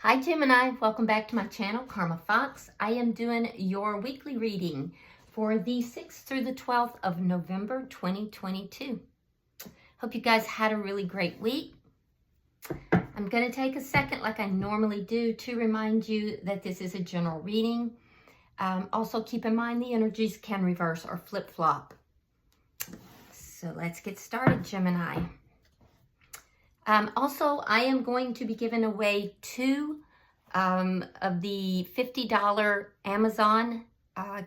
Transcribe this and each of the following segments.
Hi Gemini, welcome back to my channel, Karma Fox. I am doing your weekly reading for the 6th through the 12th of November 2022. Hope you guys had a really great week. I'm going to take a second, like I normally do, to remind you that this is a general reading. Also keep in mind the energies can reverse or flip-flop. So let's get started, Gemini. Also, I am going to be giving away two of the $50 Amazon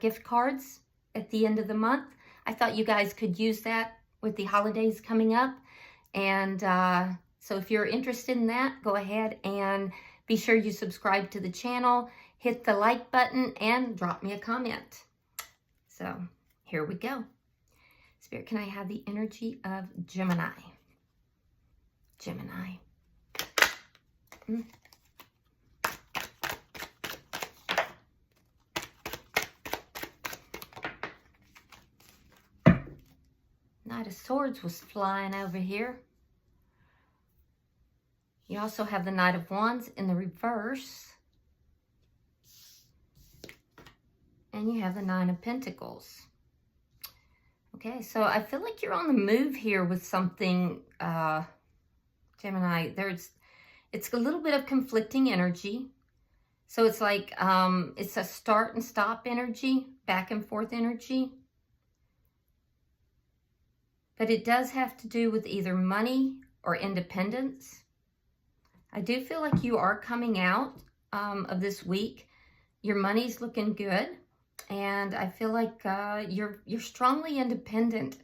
gift cards at the end of the month. I thought you guys could use that with the holidays coming up. And so if you're interested in that, go ahead and be sure you subscribe to the channel, hit the like button, and drop me a comment. So here we go. Spirit, can I have the energy of Gemini? Gemini. Knight of Swords was flying over here. You also have the Knight of Wands in the reverse. And you have the Nine of Pentacles. Okay, so I feel like you're on the move here with something, Gemini. It's a little bit of conflicting energy. So it's like, it's a start and stop energy, back and forth energy. But it does have to do with either money or independence. I do feel like you are coming out of this week. Your money's looking good. And I feel like you're strongly independent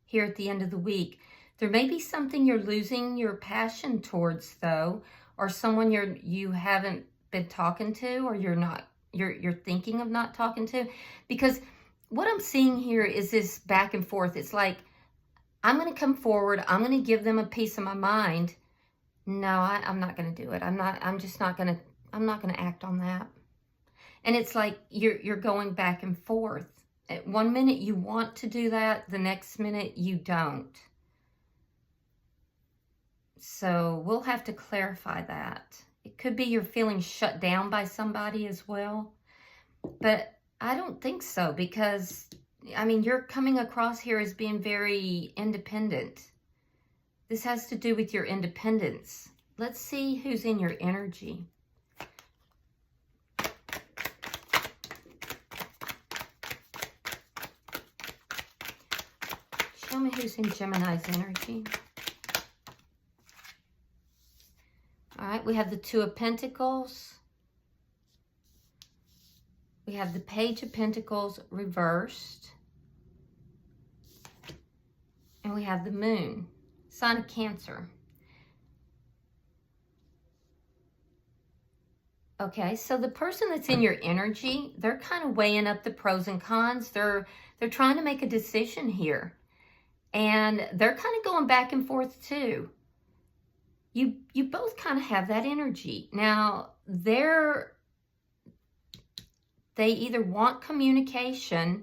here at the end of the week. There may be something you're losing your passion towards, though, or someone you haven't been talking to, or you're thinking of not talking to. Because what I'm seeing here is this back and forth. It's like, I'm going to come forward. I'm going to give them a piece of my mind. No, I'm not going to do it. I'm not going to act on that. And it's like you're going back and forth. At one minute you want to do that, the next minute you don't. So we'll have to clarify that. It could be you're feeling shut down by somebody as well. But I don't think so, because, I mean, you're coming across here as being very independent. This has to do with your independence. Let's see who's in your energy. Show me who's in Gemini's energy. All right, we have the Two of Pentacles. We have the Page of Pentacles reversed. And we have the Moon, sign of Cancer. Okay, so the person that's in your energy, they're kind of weighing up the pros and cons. They're trying to make a decision here. And they're kind of going back and forth too. You both kind of have that energy. Now, they either want communication,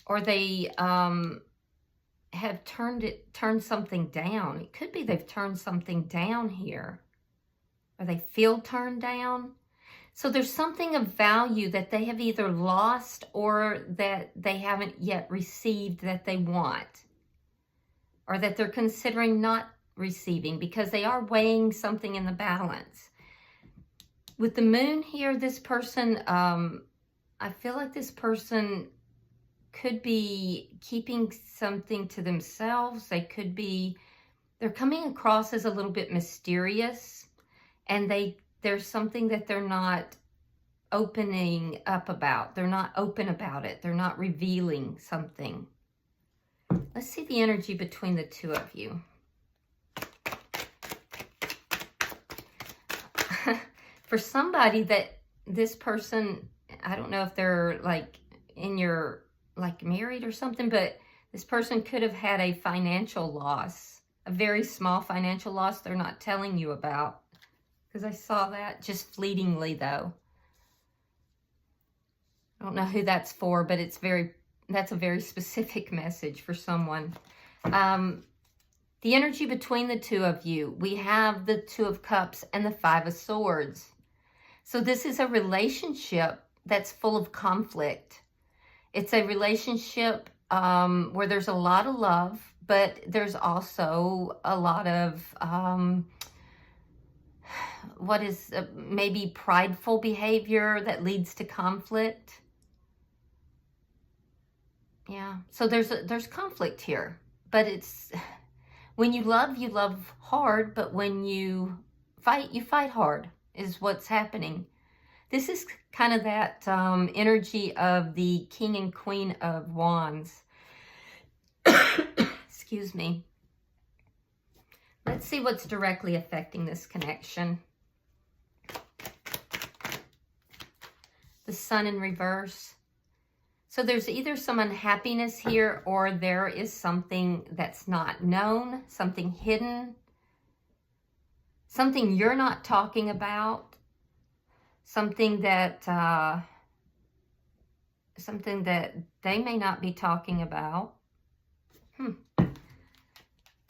or they have turned something down. It could be they've turned something down here, or they feel turned down. So there's something of value that they have either lost or that they haven't yet received that they want, or that they're considering not receiving, because they are weighing something in the balance. With the Moon here, this person, I feel like this person could be keeping something to themselves. They're coming across as a little bit mysterious, and there's something that they're not opening up about. They're not open about it. They're not revealing something. Let's see the energy between the two of you. For somebody, that this person, I don't know if they're like married or something, but this person could have had a financial loss, a very small financial loss they're not telling you about. Because I saw that just fleetingly, though. I don't know who that's for, but that's a very specific message for someone. The energy between the two of you, we have the Two of Cups and the Five of Swords. So this is a relationship that's full of conflict. It's a relationship where there's a lot of love, but there's also a lot of what is maybe prideful behavior that leads to conflict. Yeah, so there's conflict here, but it's when you love hard, but when you fight hard is what's happening. This is kind of that energy of the King and Queen of Wands. Excuse me. Let's see what's directly affecting this connection. The Sun in reverse. So there's either some unhappiness here, or there is something that's not known, something hidden, something you're not talking about, something that they may not be talking about.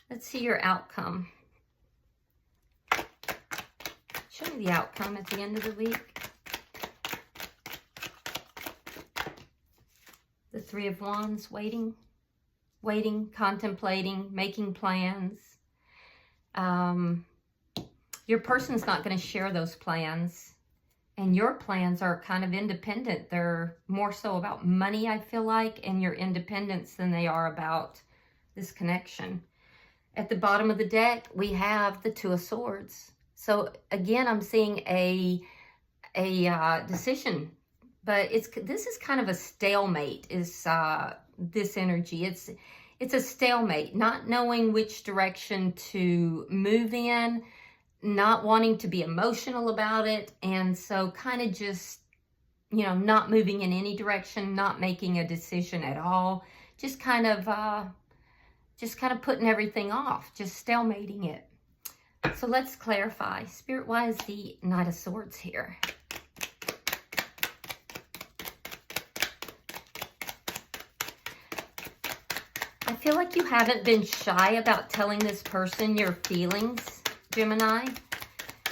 Let's see your outcome. Show me the outcome at the end of the week. The Three of Wands, waiting, contemplating, making plans. Your person's not going to share those plans. And your plans are kind of independent. They're more so about money, I feel like, and your independence than they are about this connection. At the bottom of the deck, we have the Two of Swords. So again, I'm seeing a decision. But this is kind of a stalemate, is this energy. It's a stalemate, not knowing which direction to move in, not wanting to be emotional about it, and so kind of just, you know, not moving in any direction, not making a decision at all, just kind of putting everything off, just stalemating it. So let's clarify. Spirit, why is the Knight of Swords here? I feel like you haven't been shy about telling this person your feelings, Gemini.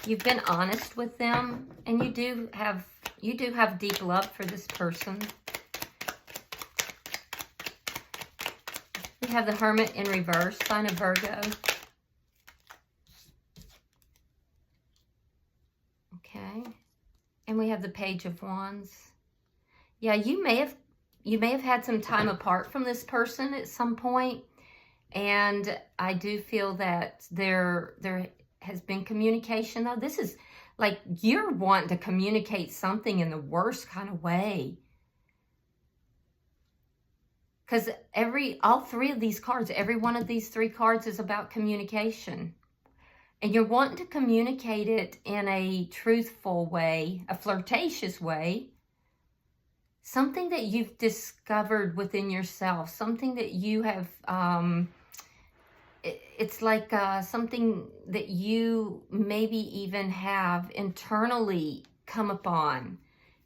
You've been honest with them, and you do have deep love for this person. We have the Hermit in reverse, sign of Virgo. Okay. And we have the Page of Wands. Yeah, you may have had some time apart from this person at some point, and I do feel that there has been communication, though. This is like you're wanting to communicate something in the worst kind of way. Because all three of these cards, every one of these three cards is about communication. And you're wanting to communicate it in a truthful way, a flirtatious way. Something that you've discovered within yourself, something that you have, it's like something that you maybe even have internally come upon.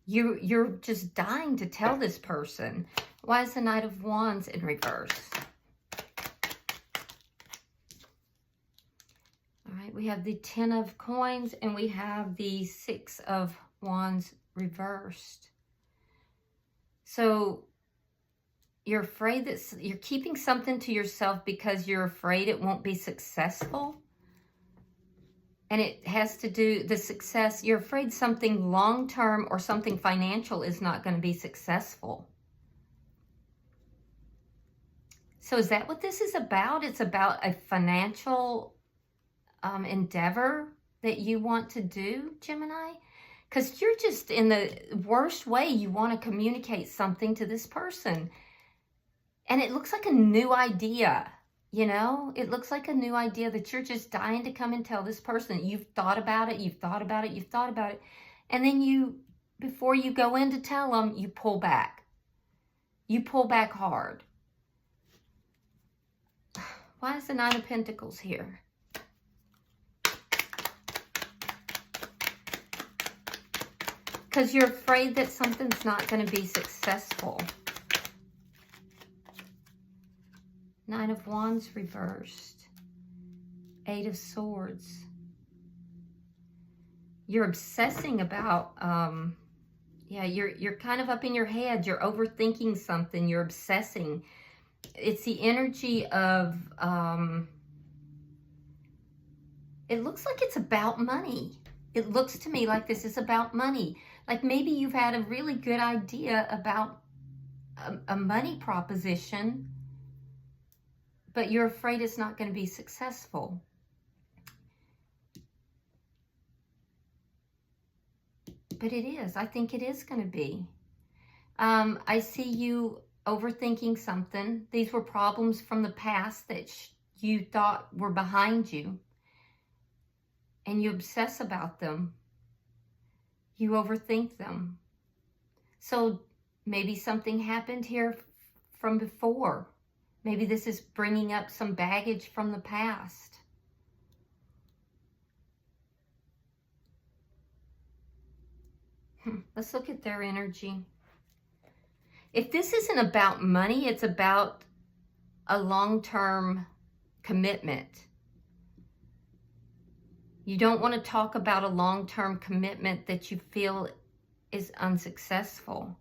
You're just dying to tell this person. Why is the Knight of Wands in reverse? All right, we have the Ten of Coins, and we have the Six of Wands reversed. So you're afraid that you're keeping something to yourself because you're afraid it won't be successful. And it has to do, the success, you're afraid something long-term or something financial is not going to be successful. So is that what this is about? It's about a financial endeavor that you want to do, Gemini? Because you're just in the worst way. You want to communicate something to this person. And it looks like a new idea, you know? It looks like a new idea that you're just dying to come and tell this person. You've thought about it, you've thought about it, you've thought about it. And then before you go in to tell them, you pull back. You pull back hard. Why is the Nine of Pentacles here? Because you're afraid that something's not going to be successful. Nine of Wands reversed. Eight of Swords. You're obsessing about, yeah, you're kind of up in your head. You're overthinking something. You're obsessing. It's the energy of, it looks like it's about money. It looks to me like this is about money. Like maybe you've had a really good idea about a money proposition, but you're afraid it's not going to be successful. But it is. I think it is going to be. I see you overthinking something. These were problems from the past that you thought were behind you. And you obsess about them. You overthink them. So maybe something happened here from before. Maybe this is bringing up some baggage from the past. Let's look at their energy. If this isn't about money, it's about a long-term commitment. You don't want to talk about a long-term commitment that you feel is unsuccessful.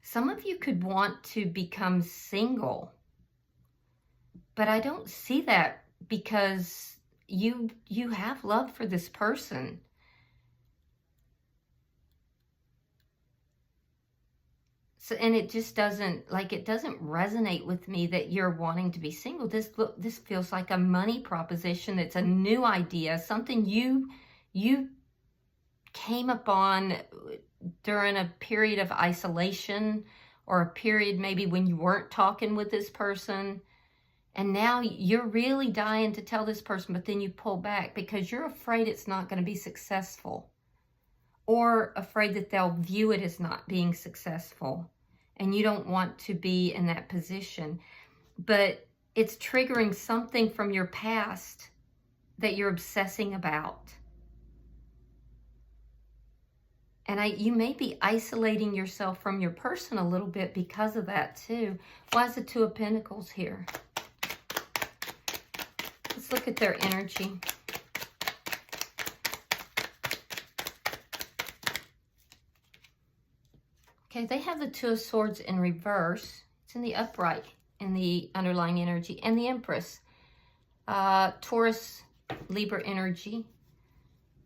Some of you could want to become single, but I don't see that because you have love for this person. So, and it just doesn't, like, it doesn't resonate with me that you're wanting to be single. This feels like a money proposition. It's a new idea, something you came upon during a period of isolation, or a period maybe when you weren't talking with this person. And now you're really dying to tell this person, but then you pull back because you're afraid it's not going to be successful, or afraid that they'll view it as not being successful. And you don't want to be in that position. But it's triggering something from your past that you're obsessing about. And you may be isolating yourself from your person a little bit because of that too. Why is the Two of Pentacles here? Let's look at their energy. Okay, they have the Two of Swords in reverse. It's in the upright, in the underlying energy. And the Empress. Taurus, Libra energy.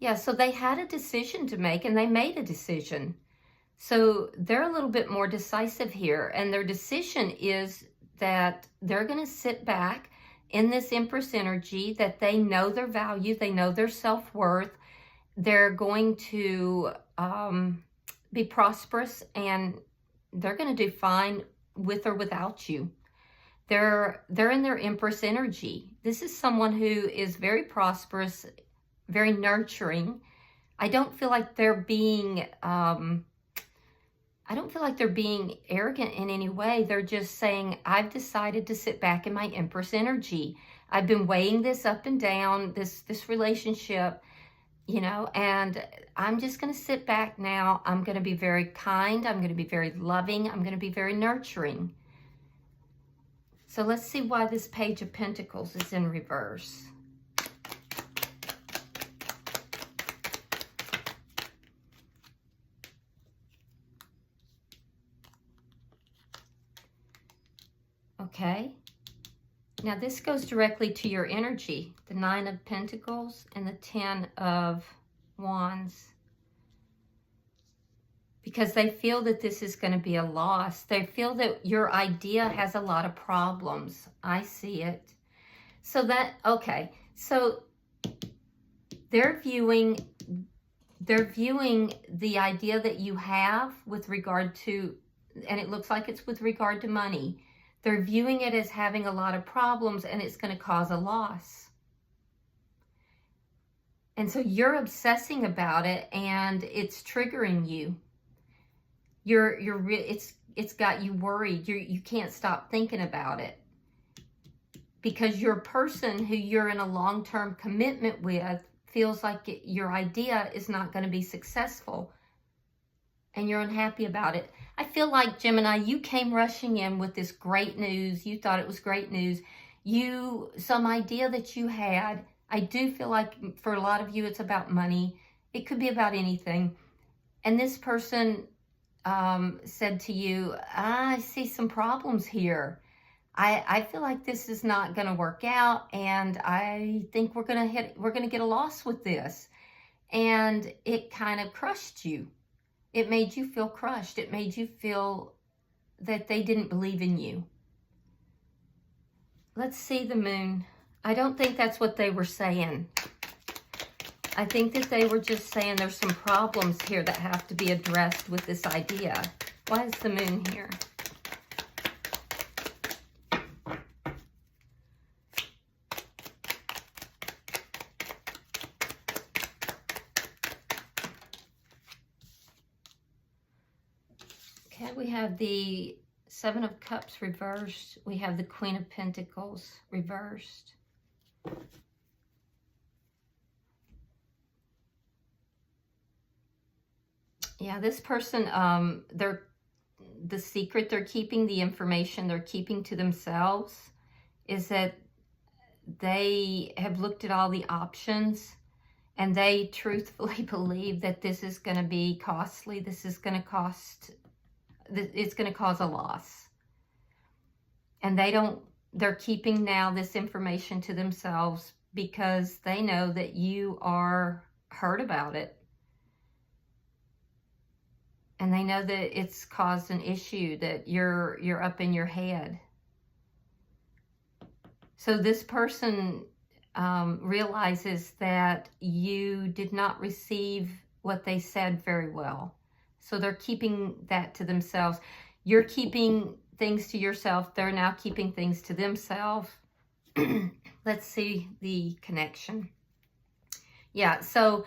Yeah, so they had a decision to make, and they made a decision. So they're a little bit more decisive here. And their decision is that they're going to sit back in this Empress energy, that they know their value, they know their self-worth. They're going to be prosperous, and they're going to do fine with or without you. They're in their Empress energy. This is someone who is very prosperous, very nurturing. I don't feel like they're being arrogant in any way. They're just saying, I've decided to sit back in my Empress energy. I've been weighing this up and down, this relationship, you know, and I'm just going to sit back now. I'm going to be very kind. I'm going to be very loving. I'm going to be very nurturing. So let's see why this Page of Pentacles is in reverse. Okay. Now this goes directly to your energy. The Nine of Pentacles and the Ten of Wands. Because they feel that this is going to be a loss. They feel that your idea has a lot of problems. I see it. So that, okay. So they're viewing the idea that you have with regard to, and it looks like it's with regard to money. They're viewing it as having a lot of problems, and it's going to cause a loss. And so you're obsessing about it, and it's triggering you. It's got you worried. You can't stop thinking about it. Because your person who you're in a long-term commitment with feels like your idea is not going to be successful. And you're unhappy about it. I feel like, Gemini, you came rushing in with this great news. You thought it was great news. some idea that you had. I do feel like for a lot of you, it's about money. It could be about anything. And this person said to you, I see some problems here. I feel like this is not going to work out, and I think we're going to get a loss with this. And it kind of crushed you. It made you feel crushed. It made you feel that they didn't believe in you. Let's see the moon. I don't think that's what they were saying. I think that they were just saying there's some problems here that have to be addressed with this idea. Why is the moon here? Okay, we have the Seven of Cups reversed. We have the Queen of Pentacles reversed. Yeah, this person, the secret they're keeping, the information they're keeping to themselves is that they have looked at all the options and they truthfully believe that this is going to be costly. This is going to cost, it's going to cause a loss. And they're keeping now this information to themselves because they know that you are hurt about it. And they know that it's caused an issue, that you're up in your head. So this person realizes that you did not receive what they said very well. So they're keeping that to themselves. You're keeping things to yourself. They're now keeping things to themselves. Let's see the connection. Yeah, so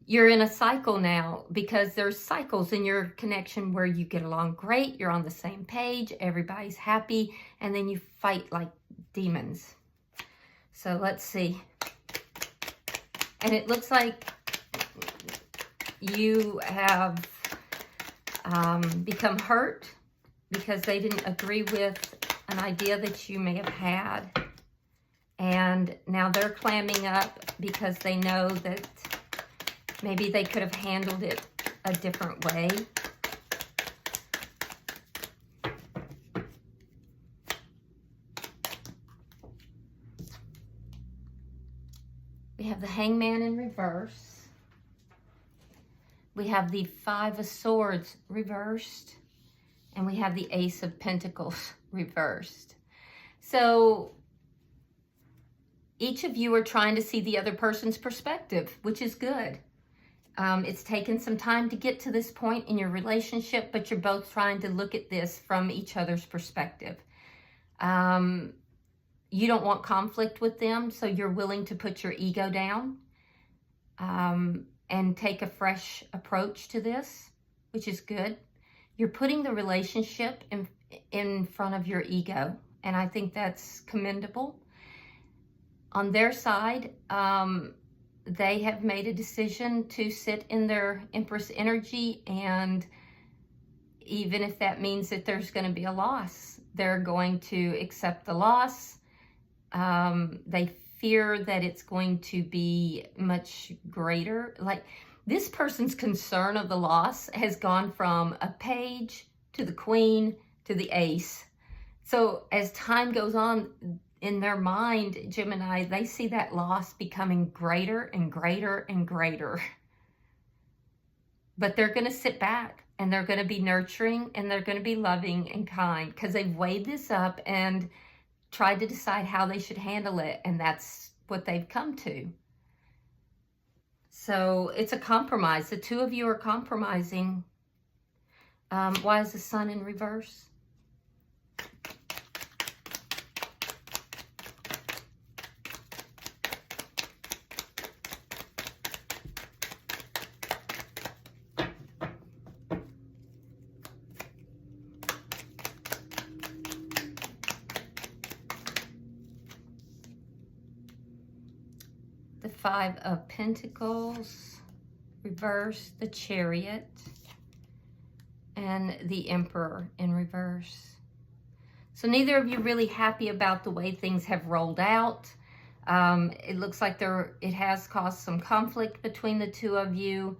you're in a cycle now because there's cycles in your connection where you get along great, you're on the same page, everybody's happy, and then you fight like demons. So let's see. And it looks like you have become hurt because they didn't agree with an idea that you may have had. And now they're clamming up because they know that maybe they could have handled it a different way. We have the Hangman in reverse. We have the Five of Swords reversed. And we have the Ace of Pentacles reversed. So each of you are trying to see the other person's perspective, which is good. It's taken some time to get to this point in your relationship, but you're both trying to look at this from each other's perspective. You don't want conflict with them, so you're willing to put your ego down and take a fresh approach to this, which is good. You're putting the relationship in front of your ego, and I think that's commendable. On their side, they have made a decision to sit in their Empress energy, and even if that means that there's going to be a loss, they're going to accept the loss. They fear that it's going to be much greater. Like, this person's concern of the loss has gone from a page to the Queen to the Ace. So as time goes on, in their mind, Gemini, they see that loss becoming greater and greater and greater. But they're going to sit back and they're going to be nurturing and they're going to be loving and kind because they've weighed this up and tried to decide how they should handle it. And that's what they've come to. So it's a compromise. The two of you are compromising. Why is the Sun in reverse? The Five of Pentacles, reverse, the Chariot, and the Emperor in reverse. So neither of you really happy about the way things have rolled out. It looks like it has caused some conflict between the two of you.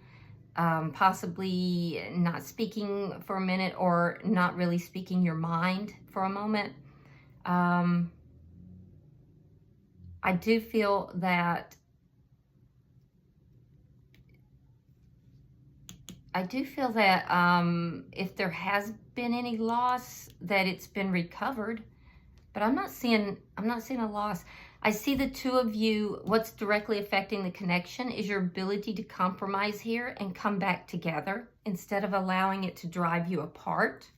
Possibly not speaking for a minute, or not really speaking your mind for a moment. I do feel that if there has been any loss, that it's been recovered, but I'm not seeing a loss. I see the two of you, what's directly affecting the connection is your ability to compromise here and come back together instead of allowing it to drive you apart.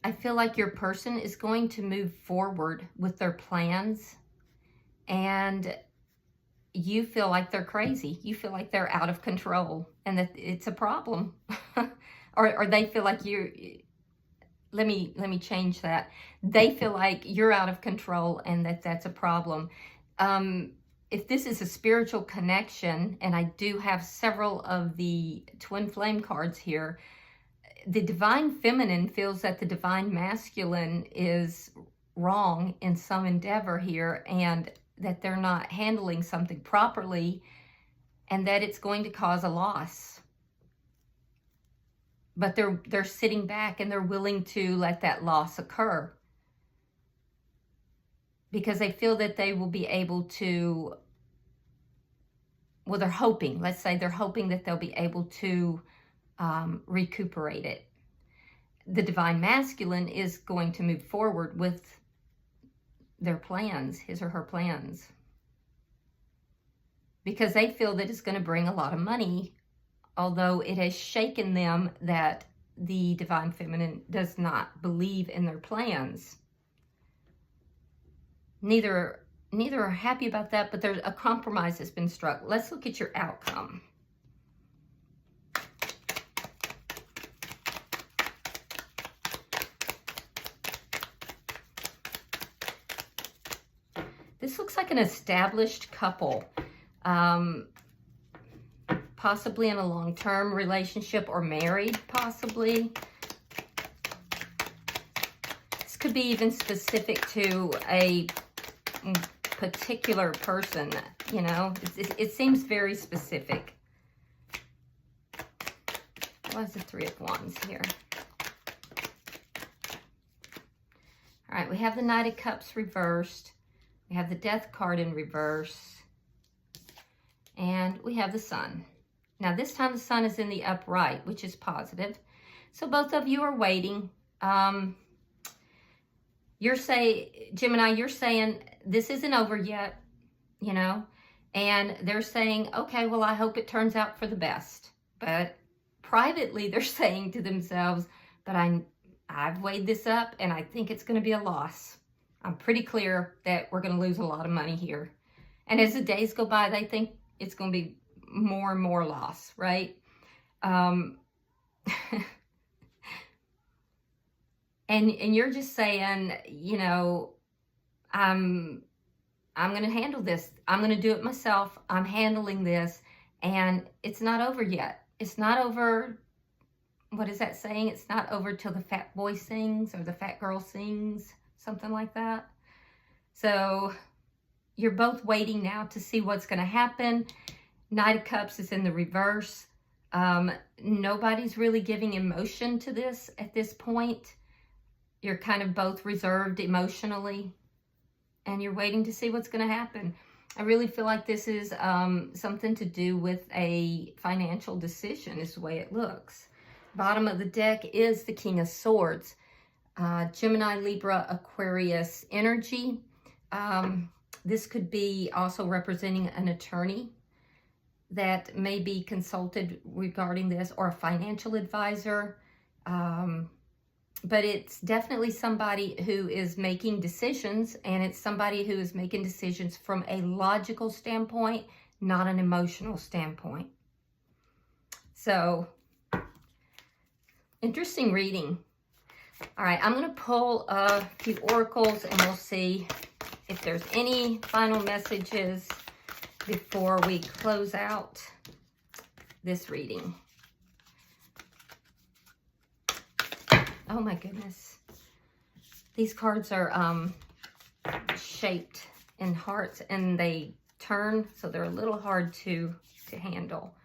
I feel like your person is going to move forward with their plans, and you feel like they're crazy. You feel like they're out of control and that it's a problem. or they feel like let me change that. They feel like you're out of control and that's a problem. If this is a spiritual connection, and I do have several of the twin flame cards here, the divine feminine feels that the divine masculine is wrong in some endeavor here, and that they're not handling something properly, and that it's going to cause a loss. But they're sitting back and they're willing to let that loss occur because they feel that they will be able to, well, they're hoping, let's say they're hoping that they'll be able to recuperate it. The divine masculine is going to move forward with their plans, his or her plans, because they feel that it's going to bring a lot of money, although it has shaken them that the divine feminine does not believe in their plans. Neither are happy about that, but there's a compromise that's been struck. Let's look at your outcome. This looks like an established couple. Possibly in a long-term relationship or married, possibly. This could be even specific to a particular person, you know. It seems very specific. Why is the Three of Wands here? All right, we have the Knight of Cups reversed. We have the Death card in reverse. And we have the Sun. Now, this time the Sun is in the upright, which is positive. So both of you are waiting. Gemini, you're saying this isn't over yet, you know, and they're saying, okay, well, I hope it turns out for the best. But privately, they're saying to themselves, but I've weighed this up and I think it's going to be a loss. I'm pretty clear that we're going to lose a lot of money here. And as the days go by, they think it's going to be more and more loss, right? And you're just saying, you know, I'm going to handle this. I'm going to do it myself. I'm handling this, and it's not over yet. It's not over. What is that saying? It's not over till the fat boy sings or the fat girl sings, something like that. So you're both waiting now to see what's going to happen. Knight of Cups is in the reverse. Nobody's really giving emotion to this at this point. You're kind of both reserved emotionally, and you're waiting to see what's going to happen. I really feel like this is something to do with a financial decision is the way it looks. Bottom of the deck is the King of Swords. Gemini, Libra, Aquarius energy. This could be also representing an attorney that may be consulted regarding this, or a financial advisor. But it's definitely somebody who is making decisions, and it's somebody who is making decisions from a logical standpoint, not an emotional standpoint. So, interesting reading. All right, I'm going to pull a few oracles, and we'll see if there's any final messages before we close out this reading. Oh my goodness. These cards are shaped in hearts and they turn, so they're a little hard to handle.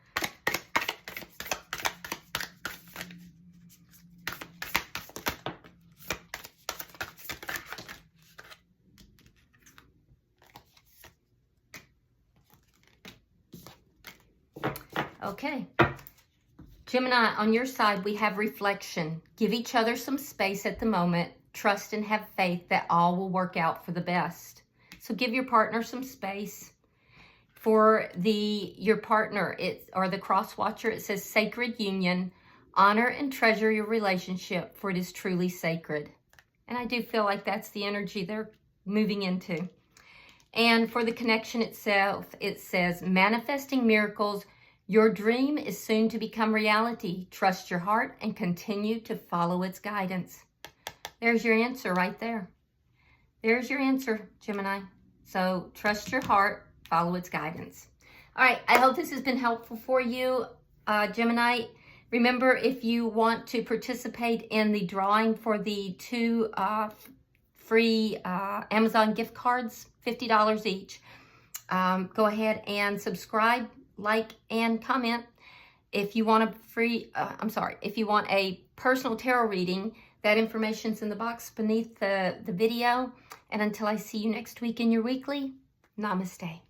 Okay. Gemini, on your side, we have reflection. Give each other some space at the moment. Trust and have faith that all will work out for the best. So give your partner some space. For your partner, or the cross watcher, it says sacred union. Honor and treasure your relationship, for it is truly sacred. And I do feel like that's the energy they're moving into. And for the connection itself, it says manifesting miracles. Your dream is soon to become reality. Trust your heart and continue to follow its guidance. There's your answer right there. There's your answer, Gemini. So trust your heart, follow its guidance. All right, I hope this has been helpful for you, Gemini. Remember, if you want to participate in the drawing for the 2 free Amazon gift cards, $50 each, go ahead and subscribe, like, and comment. If you want if you want a personal tarot reading, that information's in the box beneath the video. And until I see you next week in your weekly, namaste.